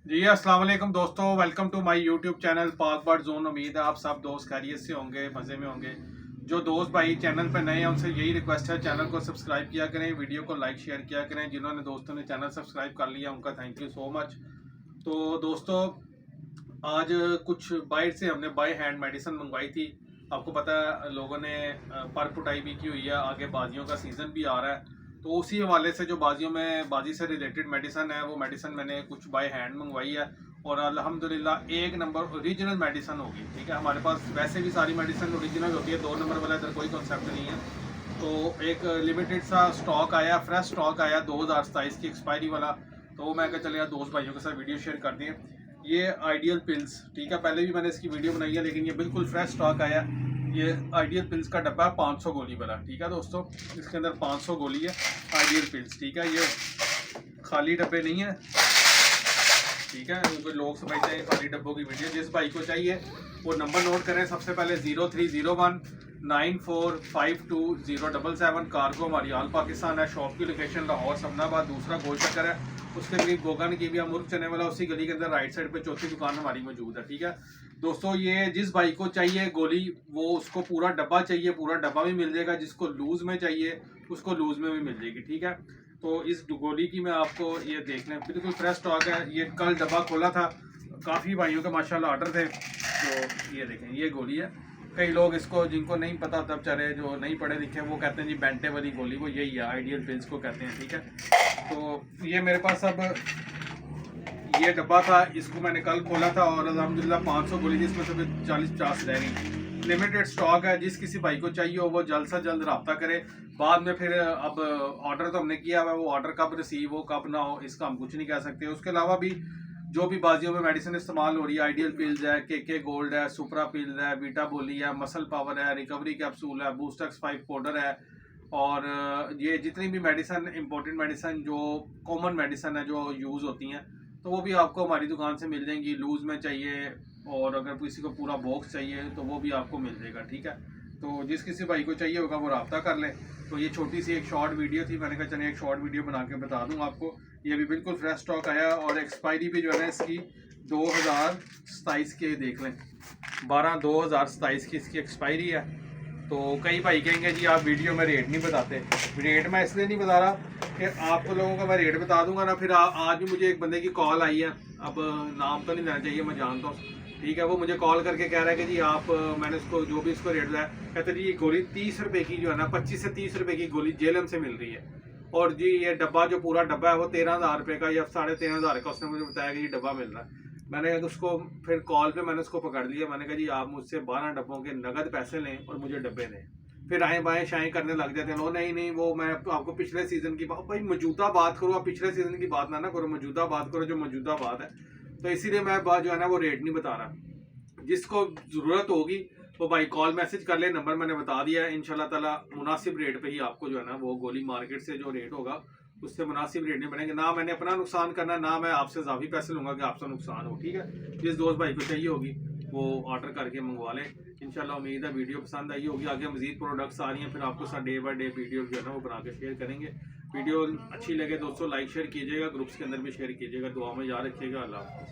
जी अस्सलाम वालेकुम दोस्तों, welcome to my YouTube channel Pak bird zone. उम्मीद है आप सब दोस्त खैरियत से होंगे, मज़े में होंगे। जो दोस्त भाई चैनल पर नए हैं उनसे यही रिक्वेस्ट है, चैनल को सब्सक्राइब किया करें, वीडियो को लाइक शेयर किया करें। जिन्होंने दोस्तों ने चैनल सब्सक्राइब कर लिया उनका थैंक यू सो मच। तो दोस्तों आज कुछ बाहर से हमने बाय हैंड मेडिसिन मंगवाई थी। आपको पता है लोगों ने पर पुटाई भी की हुई है, आगे बाजियों का सीज़न भी आ रहा है। तो उसी हवाले से जो बाजियों में बाजी से रिलेटेड मेडिसिन है वो मेडिसिन मैंने कुछ बाय हैंड मंगवाई है और अल्हम्दुलिल्लाह एक नंबर ओरिजिनल मेडिसिन होगी। ठीक है, हमारे पास वैसे भी सारी मेडिसिन ओरिजिनल होती है, 2 नंबर वाला इधर कोई कॉन्सेप्ट नहीं है। तो एक लिमिटेड सा स्टॉक आया, फ्रेश स्टॉक आया 2027 की एक्सपायरी वाला। तो मैं क्या चले यार दोस्त भाइयों के साथ वीडियो शेयर कर दिए। ये आइडियल पिल्स, ठीक है, पहले भी मैंने इसकी वीडियो बनाई है लेकिन ये बिल्कुल फ्रेश स्टॉक आया। ये आइडियल पिल्स का डब्बा है 500 गोली वाला। ठीक है दोस्तों, इसके अंदर 500 गोली है आइडियल पिल्स। ठीक है, ये खाली डब्बे नहीं है। ठीक है, क्योंकि लोग समझते हैं खाली डब्बों की वीडियो। जिस भाई को चाहिए वो नंबर नोट करें, सबसे पहले 030194520777। कार्गो हमारी आल पाकिस्तान है। शॉप की लोकेशन लाहौर समनाबाद, दूसरा गोल चक्कर है, उसके करीब गोगन की भी मुर्ग चने वाला, उसी गली के अंदर राइट साइड पे चौथी दुकान हमारी मौजूद है। ठीक है दोस्तों, ये जिस भाई को चाहिए गोली वो उसको पूरा डब्बा चाहिए, पूरा डब्बा भी मिल जाएगा। जिसको लूज में चाहिए उसको लूज में भी मिल जाएगी। ठीक है, तो इस गोली की मैं आपको ये देख लें, बिल्कुल फ्रेश स्टॉक है। ये कल डब्बा खोला था, काफ़ी भाइयों के माशाल्लाह ऑर्डर थे। तो ये देखें, ये गोली है। कई लोग इसको जिनको नहीं पता तब चले, जो नहीं पढ़े लिखे वो कहते हैं जी बेंटे वाली गोली, वो यही है, आइडियल पिल्स को कहते हैं। ठीक है, तो ये मेरे पास अब ये डब्बा था, इसको मैंने कल खोला था और अल्हम्दुलिल्लाह 500 गोली थी, इसमें से 40-50 रह गई। लिमिटेड स्टॉक है, जिस किसी भाई को चाहिए हो वो जल्द से जल्द रब्ता करे। बाद में फिर अब ऑर्डर तो हमने किया हुआ है, वो ऑर्डर कब रिसीव हो कब ना हो इसका हम कुछ नहीं कह सकते। उसके अलावा भी जो भी बाजियों में मेडिसिन इस्तेमाल हो रही है, आइडियल पिल्स है, के गोल्ड है, सुपरा पिल्स है, बीटा बोली है, मसल पावर है, रिकवरी कैप्सूल है, बूस्टक्स 5 पाउडर है और ये जितनी भी मेडिसिन इंपॉर्टेंट मेडिसिन जो कॉमन मेडिसिन है जो यूज़ होती हैं, तो वो भी आपको हमारी दुकान से मिल जाएंगी। लूज़ में चाहिए और अगर किसी को पूरा बॉक्स चाहिए तो वो भी आपको मिल जाएगा। ठीक है, तो जिस किसी भाई को चाहिए होगा वो रब्ता कर ले। तो ये छोटी सी एक शॉर्ट वीडियो थी, मैंने कहा चलिए एक शॉर्ट वीडियो बना के बता दूं आपको। ये भी बिल्कुल फ्रेश स्टॉक आया और एक्सपायरी भी जो है ना इसकी 2027 के, देख लें 12/2027 की इसकी एक्सपायरी है। तो कई भाई कहेंगे जी आप वीडियो में रेट नहीं बताते। रेट मैं इसलिए नहीं बता रहा कि आप लोगों का मैं रेट बता दूंगा ना, फिर आज भी मुझे एक बंदे की कॉल आई है, अब नाम तो नहीं लेना चाहिए, मैं जानता हूँ। ठीक है, वो मुझे कॉल करके कह रहा है कि जी आप, मैंने उसको जो भी इसको रेट दिया, कहते जी ये गोली 30 रुपए की जो है ना, 25 से 30 रुपए की गोली जेलम से मिल रही है। और जी ये डब्बा जो पूरा डब्बा है वो 13,000 रुपये का या 13,500 का, उसने मुझे बताया कि ये डब्बा मिल रहा है। मैंने उसको फिर कॉल पे मैंने उसको पकड़ लिया, मैंने कहा जी आप मुझसे 12 डब्बों के नगद पैसे लें और मुझे डब्बे दें। फिर आए बाएं शाएं करने लग जाते हैं, नहीं नहीं वो मैं आपको पिछले सीजन की बात, भाई मौजूदा बात करो, आप पिछले सीजन की बात ना करो, मौजूदा बात करो जो मौजूदा बात है। तो इसीलिए मैं बात जो है ना वो रेट नहीं बता रहा। जिसको ज़रूरत होगी वो भाई कॉल मैसेज कर ले, नंबर मैंने बता दिया है। इंशाल्लाह ताला मुनासिब रेट पे ही आपको जो है ना वो गोली मार्केट से जो रेट होगा उससे मुनासिब रेट नहीं बनेंगे। ना मैंने अपना नुकसान करना, ना मैं आपसे इजाफी पैसे लूँगा कि आपसे नुकसान हो। ठीक है, जिस दोस्त भाई को चाहिए होगी वो ऑर्डर करके मंगवा लें। इंशाल्लाह उम्मीद है वीडियो पसंद आई होगी। आगे मजीद प्रोडक्ट्स आ रही हैं, फिर आपको साथ डे बाय डे वीडियो जो है ना वो बना के शेयर करेंगे। वीडियो अच्छी लगे दोस्तों लाइक शेयर कीजिएगा, ग्रुप्स के अंदर भी शेयर कीजिएगा। दुआ में याद रखिएगा। अल्लाह हाफ़िज़।